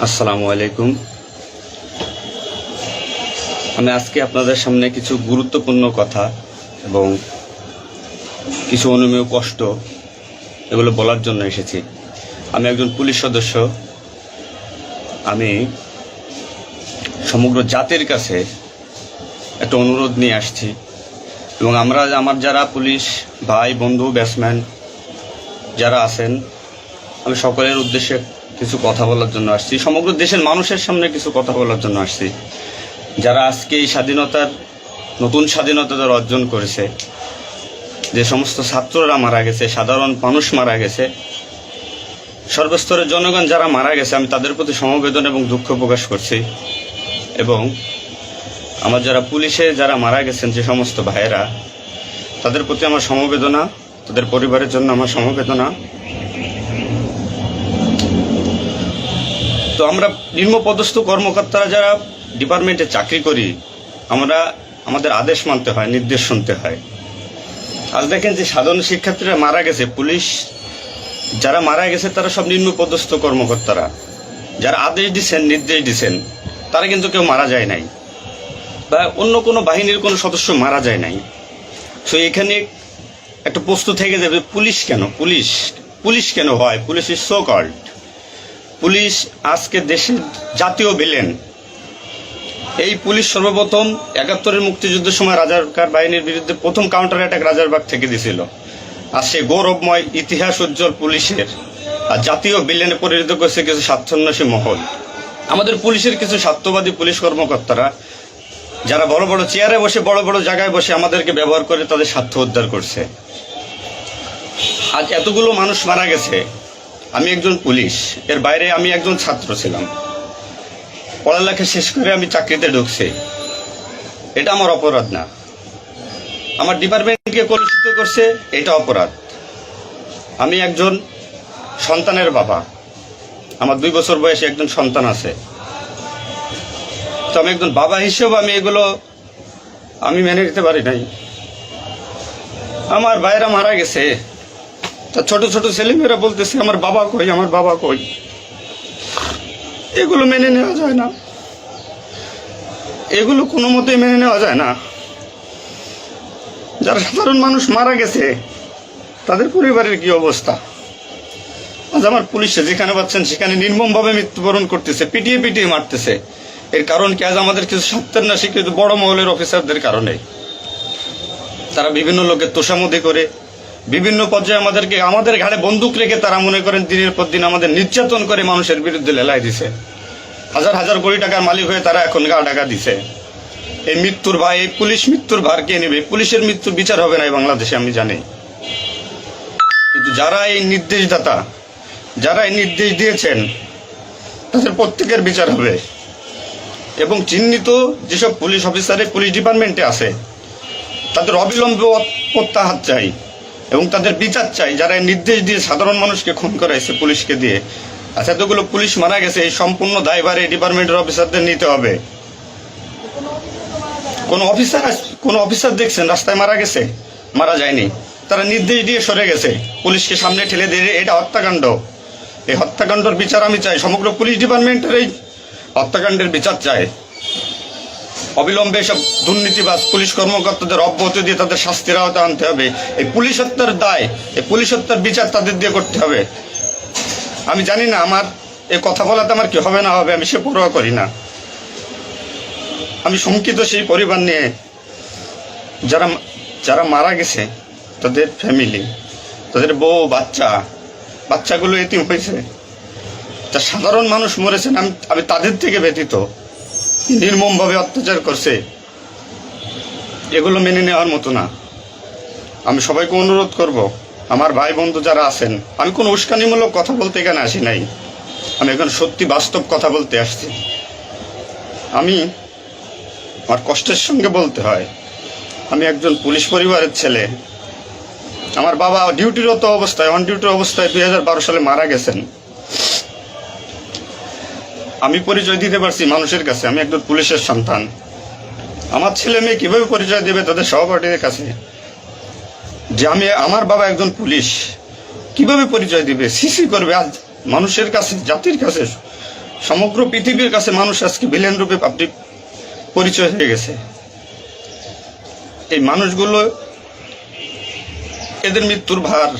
আসসালামু আলাইকুম। আমি আজকে আপনাদের সামনে কিছু গুরুত্বপূর্ণ কথা এবং কিছু অনুমেয় কষ্ট এগুলো বলার জন্য এসেছি। আমি একজন পুলিশ সদস্য। আমি সমগ্র জাতির কাছে একটা অনুরোধ নিয়ে আসছি এবং আমার যারা পুলিশ ভাই বন্ধু ব্যাটসম্যান যারা আছেন, আমি সকলের উদ্দেশ্যে কিছু কথা বলার জন্য আসছি। সমগ্র দেশের মানুষের সামনে কিছু কথা বলার জন্য আসছি। যারা আজকে এই নতুন স্বাধীনতা যারা অর্জন করেছে, যে সমস্ত ছাত্ররা মারা গেছে, সাধারণ মানুষ মারা গেছে, সর্বস্তরের জনগণ যারা মারা গেছে, আমি তাদের প্রতি সমবেদনা এবং দুঃখ প্রকাশ করছি। এবং আমার যারা পুলিশে যারা মারা গেছেন যে সমস্ত ভাইয়েরা, তাদের প্রতি আমার সমবেদনা, তাদের পরিবারের জন্য আমার সমবেদনা। তো আমরা নিম্নপদস্থ কর্মকর্তারা যারা ডিপার্টমেন্টে চাকরি করি, আমাদের আদেশ মানতে হয়, নির্দেশ শুনতে হয়। আজ দেখেন যে সাধারণ শিক্ষার্থীরা মারা গেছে, পুলিশ যারা মারা গেছে তারা সব নিম্নপদস্থ কর্মকর্তারা, যারা আদেশ দিচ্ছেন নির্দেশ দিচ্ছেন, তারা কিন্তু কেউ মারা যায় নাই, বা অন্য কোনো বাহিনীর কোনো সদস্য মারা যায় নাই। সো এখানে একটা প্রশ্ন থেকে যাবে, পুলিশ কেন পুলিশ কেন হয়? Police is so called. Police আজকে দেশের জাতীয় ভিলেন। এই পুলিশ সর্বপ্রথম ৭১-এর মুক্তিযুদ্ধের সময় রাজাকার বাহিনীর বিরুদ্ধে প্রথম কাউন্টার অ্যাটাক রাজারবাগ থেকে দিছিল। আর সে গৌরবময় ইতিহাস উজ্জ্বল পুলিশের আর জাতীয় ভিলেনে পরিণত করছে কিছু স্বার্থান্বেষী মহল। আমাদের পুলিশের কিছু স্বার্থবাদী পুলিশ কর্মকর্তারা যারা বড় বড় চেয়ারে বসে, বড় বড় জায়গায় বসে আমাদেরকে ব্যবহার করে তাদের স্বার্থ উদ্ধার করছে। আজ এতগুলো মানুষ মারা গেছে। আমি একজন পুলিশ, এর বাইরে আমি একজন ছাত্র ছিলাম। পড়ালেখা শেষ করে আমি চাকরিতে ঢুকছি। এটা আমার অপরাধ না। আমার ডিপার্টমেন্টকে কলুষিত করছে, এটা অপরাধ। আমি একজন সন্তানের বাবা। আমার 2 বছর বয়সে একজন সন্তান আছে। তো আমি একজন বাবা হিসেবে আমি মেনে নিতে পারি নাই। আমার ভাইয়েরা মারা গেছে, তা ছোট ছোট ছেলেমেয়েরা বলতেছে আমার বাবা কই, আমার বাবা কই। এগুলো মেনে নেওয়া যায় না, এগুলো কোনো মতেই মেনে নেওয়া যায় না। যারা সাধারণ মানুষ মারা গেছে তাদের পরিবারের কি অবস্থা? আজ আমার পুলিশে যেখানে পাচ্ছেন সেখানে নির্মমভাবে মৃত্যুবরণ করতেছে, পিটিয়ে মারতেছে। এর কারণ কি? আজ আমাদের কিছু সত্যের না স্বীকৃত বড় মহলের অফিসারদের কারণে। তারা বিভিন্ন লোকের তোষামোদি করে বিভিন্ন পর্যায়ে আমাদের ঘাড়ে বন্দুক রেখে তারা মনে করেন দিনের পর দিন আমাদের নির্যাতন করে মানুষের বিরুদ্ধে লেলাই দিছে। হাজার হাজার কোটি টাকার মালিক হয়ে তারা এখন গা ঢাকা দিছে। এই মৃত্যুর ভাই, এই পুলিশ মৃত্যুর ভার কে নেবে? পুলিশের মৃত্যুর বিচার হবে না এই বাংলাদেশে, আমি জানি। কিন্তু যারা এই নির্দেশদাতা, যারা এই নির্দেশ দিয়েছেন, তাদের প্রত্যেকের বিচার হবে। এবং চিহ্নিত যেসব পুলিশ অফিসারে পুলিশ ডিপার্টমেন্টে আছে তাদের অবিলম্বে প্রত্যাহার চাই এবং তাদের বিচার চাই, যারা নির্দেশ দিয়ে সাধারণ মানুষকে খুন করাইছে পুলিশকে দিয়ে। আচ্ছা, এতগুলো পুলিশ মারা গেছে, এই সম্পূর্ণ দায়ভার এই ডিপার্টমেন্টের অফিসারদের নিতে হবে। কোন অফিসার দেখছেন রাস্তায় মারা গেছে? মারা যায়নি। তারা নির্দেশ দিয়ে সরে গেছে, পুলিশকে সামনে ঠেলে দিয়ে। এটা হত্যাকাণ্ড। এই হত্যাকাণ্ডের বিচার আমি চাই। সমগ্র পুলিশ ডিপার্টমেন্টের এই হত্যাকাণ্ডের বিচার চাই। অবিলম্বে সব দুর্নীতিবাজ পুলিশ কর্মকর্তাদের অব্যাহতি দিয়ে তাদের শাস্তির আওতায় আনতে হবে। এই পুলিশ হত্যার দায়, এই পুলিশ হত্যার বিচার তাদের দিয়ে করতে হবে। আমি জানি না আমার এই কথা বলাতে আমার কি হবে না হবে, আমি সে পরোয়া করি না। আমি শঙ্কিত সেই পরিবার নিয়ে, যারা মারা গেছে, তাদের ফ্যামিলি, তাদের বউ বাচ্চাগুলো এতিম হয়েছে। যা সাধারণ মানুষ মরেছেন, আমি তাদের থেকে ব্যতীত। নির্মমভাবে অত্যাচার করছে, এগুলো মেনে নেওয়ার মতো না। আমি সবাইকে অনুরোধ করব, আমার ভাই বন্ধু যারা আছেন, আমি কোনো উস্কানিমূলক কথা বলতে এখানে আসি নাই। আমি এখন সত্যি বাস্তব কথা বলতে আসছি। আমার কষ্টের সঙ্গে বলতে হয়, আমি একজন পুলিশ পরিবারের ছেলে। আমার বাবা অন ডিউটির অবস্থায় 2012 সালে মারা গেছেন। আমি পরিচয় দিতে পারছি মানুষের কাছে, আমি একজন পুলিশের সন্তান। আমার ছেলে মেয়ে কিভাবে পরিচয় দেবে তাদের সহপাঠীদের কাছে যে আমার বাবা একজন পুলিশ? কিভাবে পরিচয় দিবে? সিসি করবে? আজ মানুষের কাছে, জাতির কাছে সমগ্র পৃথিবীর কাছে মানুষ আজকে ভিলেন রূপে আপনি পরিচয় হয়ে গেছে। এই মানুষগুলো এদের মৃত্যুর ভার